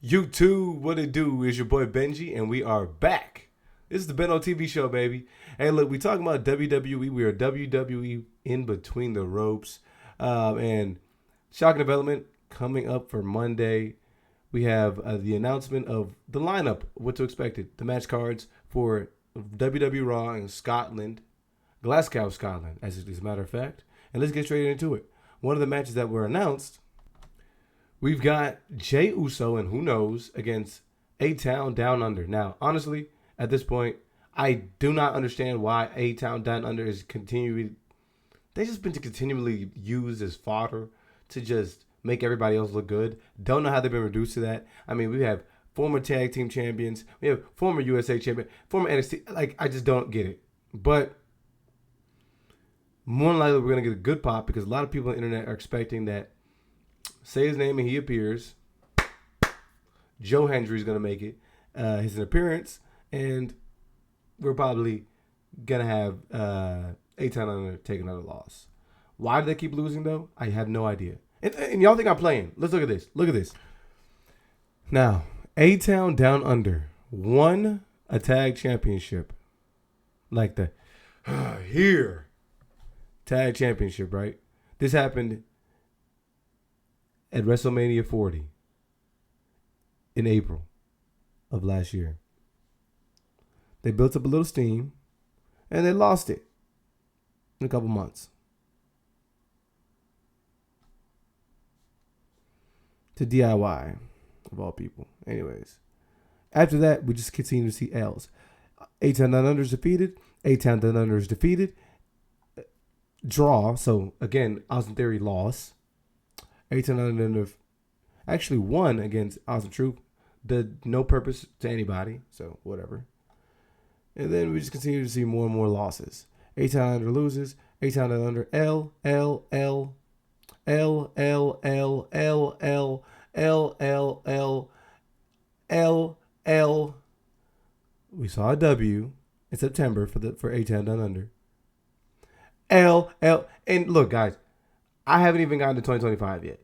YouTube, what it do? Is your boy Benji, and we are back. This is the Ben on TV show, baby. Hey, look, we talking about WWE. We are WWE in between the ropes, and shocking development coming up for Monday. We have the announcement of the lineup, what to expect, the match cards for WWE Raw in Scotland, Glasgow, Scotland, as a matter of fact. And let's get straight into it. One of the matches that were announced. We've got Jey Uso and who knows against A-Town Down Under. Now, honestly, at this point, I do not understand why A-Town Down Under is continuing. They've just been continually used as fodder to just make everybody else look good. Don't know how they've been reduced to that. I mean, we have former tag team champions. We have former USA champion, former NXT. Like, I just don't get it. But more than likely, we're going to get a good pop because a lot of people on the internet are expecting that. Say his name and he appears. Joe Hendry's going to make it. His appearance. And we're probably going to have A-Town Under take another loss. Why do they keep losing, though? I have no idea. And y'all think I'm playing. Let's look at this. Look at this. Now, A-Town Down Under won a tag championship. Like the here. Tag championship, right? This happened at WrestleMania 40 in April of last year. They built up a little steam and they lost it in a couple months. To DIY, of all people. Anyways, after that, we just continue to see L's. A-Town Down Under is defeated. A-Town Down Under is defeated. Draw. So, again, Austin Theory lost. A-Town Down Under actually won against Awesome Truth. Did no purpose to anybody. So, whatever. And then we just continue to see more and more losses. A-Town Under loses. A-Town Down Under L, L, L, L, L, L, L, L, L, L, L, L, L. We saw a W in September for A-Town Down Under. L, L. And look, guys, I haven't even gotten to 2025 yet.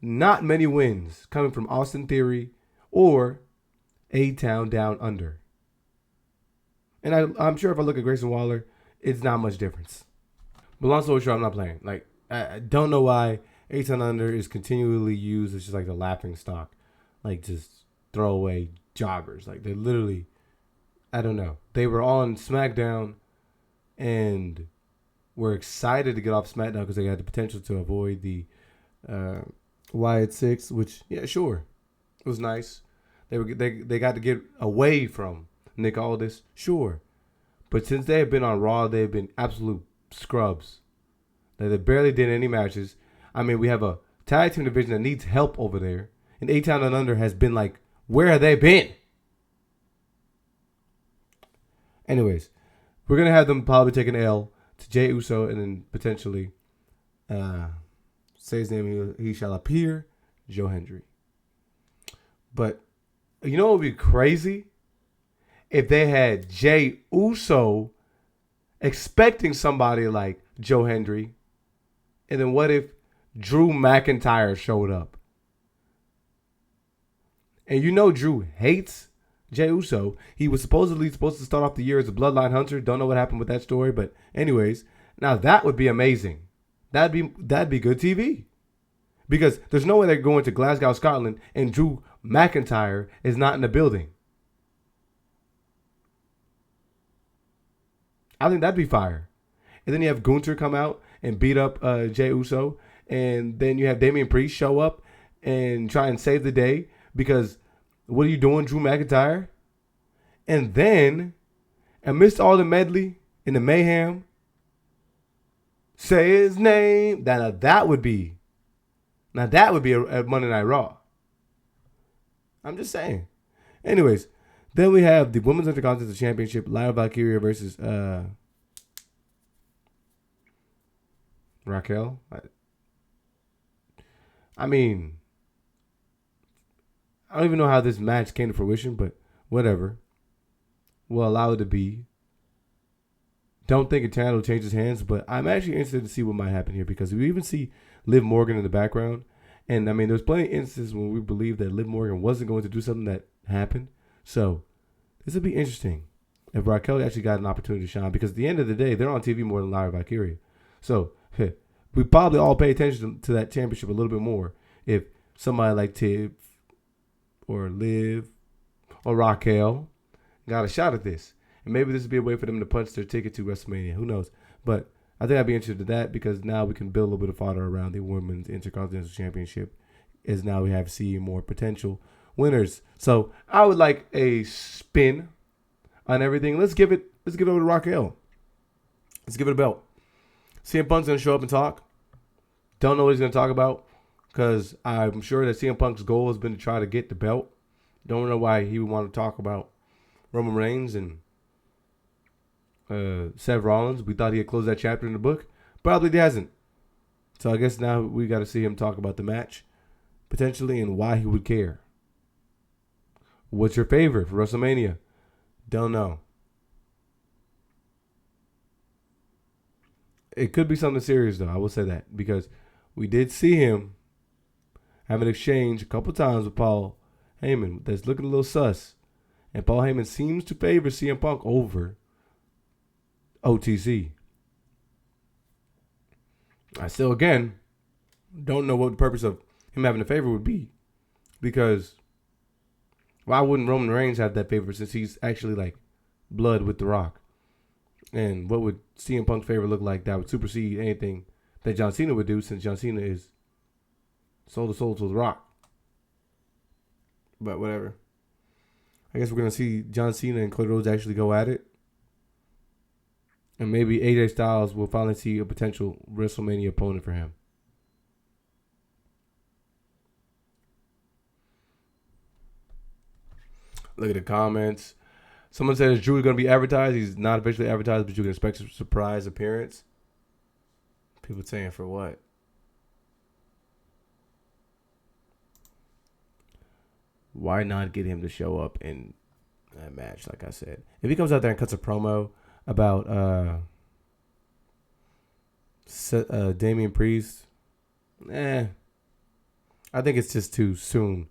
Not many wins coming from Austin Theory or A-Town Down Under. And I'm sure if I look at Grayson Waller, it's not much difference. But long story short, I'm not playing. Like, I don't know why A-Town Under is continually used as just like the laughing stock. Like, just throwaway jobbers. Like, they literally, I don't know. They were on SmackDown and were excited to get off SmackDown because they had the potential to avoid the Wyatt Six, which, yeah, sure. It was nice. They got to get away from Nick Aldis, sure. But since they have been on Raw, they've been absolute scrubs. They barely did any matches. I mean, we have a tag team division that needs help over there. And A-Town Down Under has been like, where have they been? Anyways, we're going to have them probably take an L to Jey Uso and then potentially say his name, he shall appear, Joe Hendry. But you know what would be crazy? If they had Jey Uso expecting somebody like Joe Hendry, and then what if Drew McIntyre showed up? And you know Drew hates Jey Uso. He was supposed to start off the year as a Bloodline Hunter. Don't know what happened with that story, but anyways, now that would be amazing. That'd be good TV. Because there's no way they're going to Glasgow, Scotland, and Drew McIntyre is not in the building. I think that'd be fire. And then you have Gunther come out and beat up Jey Uso. And then you have Damian Priest show up and try and save the day. Because what are you doing, Drew McIntyre? And then, amidst all the medley and the mayhem, say his name. Now that would be a Monday Night Raw. I'm just saying. Anyways, then we have the Women's Intercontinental Championship, Lyra Valkyria versus Raquel. I mean, I don't even know how this match came to fruition, but whatever. We'll allow it to be. Don't think Eterno will change his hands, but I'm actually interested to see what might happen here because we even see Liv Morgan in the background, And, I mean, there was plenty of instances when we believed that Liv Morgan wasn't going to do something that happened. So, this would be interesting if Raquel actually got an opportunity to shine. Because at the end of the day, they're on TV more than Lyra Valkyria. So, we probably all pay attention to that championship a little bit more if somebody like Tiff or Liv or Raquel got a shot at this. And maybe this would be a way for them to punch their ticket to WrestleMania. Who knows? But I think I'd be interested in that because now we can build a little bit of fodder around the Women's Intercontinental Championship as now we have seen more potential winners. So I would like a spin on everything. Let's give it over to Raquel. Let's give it a belt. CM Punk's going to show up and talk. Don't know what he's going to talk about because I'm sure that CM Punk's goal has been to try to get the belt. Don't know why he would want to talk about Roman Reigns and Seth Rollins. We thought he had closed that chapter in the book. Probably he hasn't. So I guess now we got to see him talk about the match potentially and why he would care. What's your favorite for WrestleMania? Don't know. It could be something serious though. I will say that because we did see him have an exchange a couple times with Paul Heyman that's looking a little sus. And Paul Heyman seems to favor CM Punk over OTC. I still, again, don't know what the purpose of him having a favor would be. Because why wouldn't Roman Reigns have that favor since he's actually like blood with The Rock? And what would CM Punk's favor look like that would supersede anything that John Cena would do since John Cena is soul to soul to The Rock? But whatever. I guess we're going to see John Cena and Cody Rhodes actually go at it. And maybe AJ Styles will finally see a potential WrestleMania opponent for him. Look at the comments. Someone says Drew is going to be advertised. He's not officially advertised, but you can expect a surprise appearance. People saying for what? Why not get him to show up in that match, like I said? If he comes out there and cuts a promo about Damian Priest, I think it's just too soon.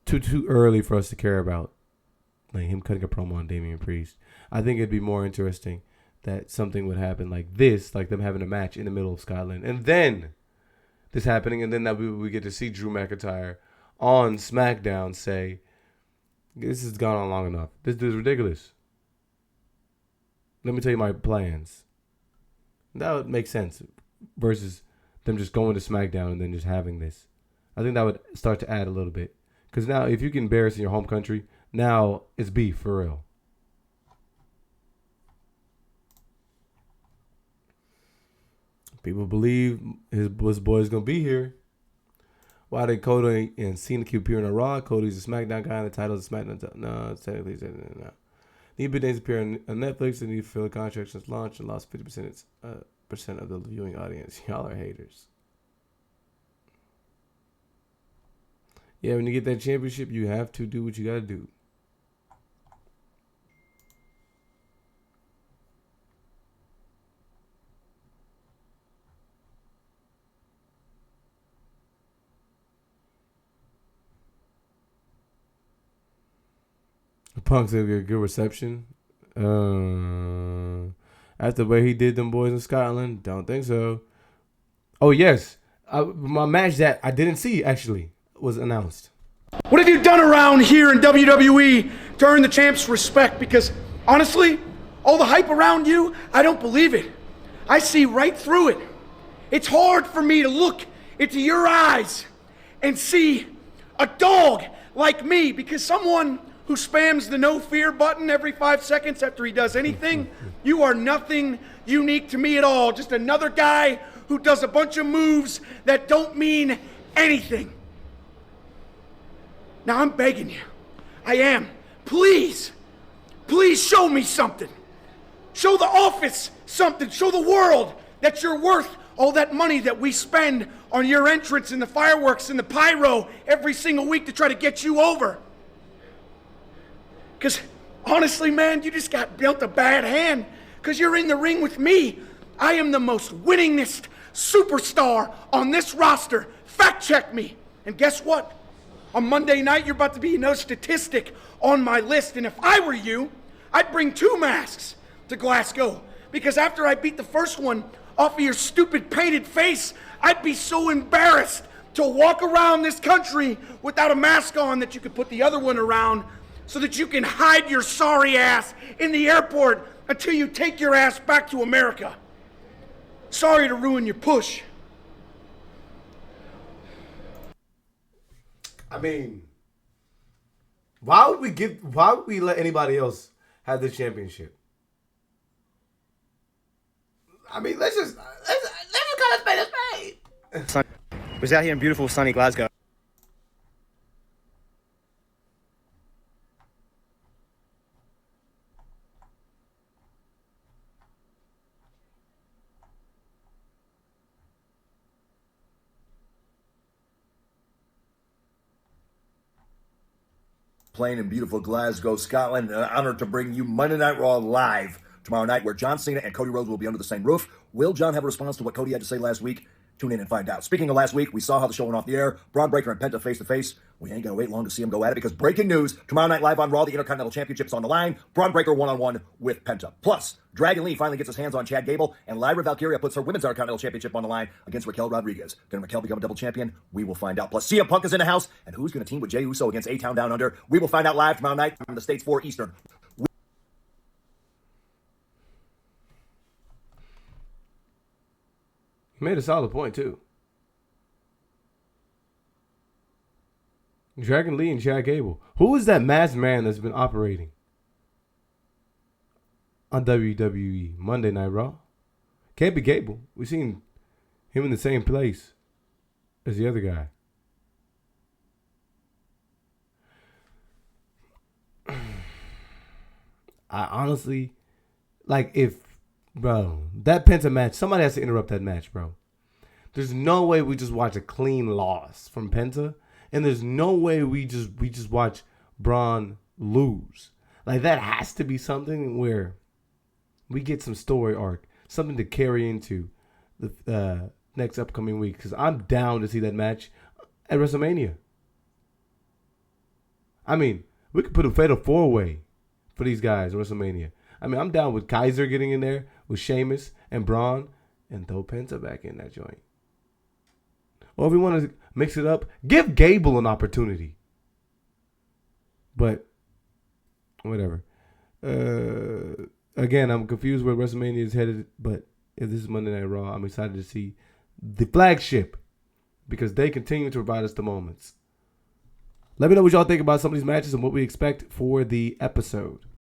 Too early for us to care about like him cutting a promo on Damian Priest. I think it'd be more interesting that something would happen like this, like them having a match in the middle of Scotland, and then this happening, and then that we get to see Drew McIntyre on SmackDown say, "This has gone on long enough. This is ridiculous. Let me tell you my plans." That would make sense versus them just going to SmackDown and then just having this. I think that would start to add a little bit. Because now, if you get embarrassed in your home country, now it's beef for real. People believe his boy's going to be here. Why did Cody and Cena keep appearing on Raw? Cody's a SmackDown guy and the title's a SmackDown. No, technically, no. Need big names appear on Netflix and need to fill a contract since launch and lost 50% of the viewing audience. Y'all are haters. Yeah, when you get that championship, you have to do what you got to do. Punk's gonna get a good reception. After the way he did them boys in Scotland, don't think so. Oh, yes. My match that I didn't see, actually, was announced. What have you done around here in WWE to earn the champ's respect? Because, honestly, all the hype around you, I don't believe it. I see right through it. It's hard for me to look into your eyes and see a dog like me, because someone who spams the no fear button every 5 seconds after he does anything, you are nothing unique to me at all. Just another guy who does a bunch of moves that don't mean anything. Now I'm begging you. I am. Please show me something. Show the office something. Show the world that you're worth all that money that we spend on your entrance and the fireworks and the pyro every single week to try to get you over. Because honestly, man, you just got dealt a bad hand because you're in the ring with me. I am the most winningest superstar on this roster. Fact check me. And guess what? On Monday night, you're about to be no statistic on my list. And if I were you, I'd bring 2 masks to Glasgow. Because after I beat the first one off of your stupid painted face, I'd be so embarrassed to walk around this country without a mask on that you could put the other one around so that you can hide your sorry ass in the airport until you take your ass back to America. Sorry to ruin your push. I mean, why would we let anybody else have this championship? I mean, let's just call it spade a spade. Was out here in beautiful sunny Glasgow. Playing in beautiful Glasgow, Scotland. An honor to bring you Monday Night Raw live tomorrow night, where John Cena and Cody Rhodes will be under the same roof. Will John have a response to what Cody had to say last week? Tune in and find out. Speaking of last week, we saw how the show went off the air. Bron Breakker and Penta face-to-face. We ain't going to wait long to see them go at it because breaking news, tomorrow night live on Raw, the Intercontinental Championship's on the line. Bron Breakker one-on-one with Penta. Plus, Dragon Lee finally gets his hands on Chad Gable, and Lyra Valkyria puts her Women's Intercontinental Championship on the line against Raquel Rodriguez. Can Raquel become a double champion? We will find out. Plus, CM Punk is in the house, and who's going to team with Jey Uso against A-Town Down Under? We will find out live tomorrow night on the States 4 Eastern. He made a solid point, too. Dragon Lee and Chad Gable. Who is that masked man that's been operating on WWE Monday Night Raw? Can't be Gable. We've seen him in the same place as the other guy. I honestly, bro, that Penta match, somebody has to interrupt that match, bro. There's no way we just watch a clean loss from Penta. And there's no way we just watch Bron lose. Like, that has to be something where we get some story arc, something to carry into the next upcoming week. Because I'm down to see that match at WrestleMania. I mean, we could put a fatal 4-way for these guys at WrestleMania. I mean, I'm down with Kaiser getting in there with Sheamus and Braun and throw Penta back in that joint. Or if we want to mix it up, give Gable an opportunity. But, whatever. Again, I'm confused where WrestleMania is headed. But if this is Monday Night Raw, I'm excited to see the flagship. Because they continue to provide us the moments. Let me know what y'all think about some of these matches and what we expect for the episode.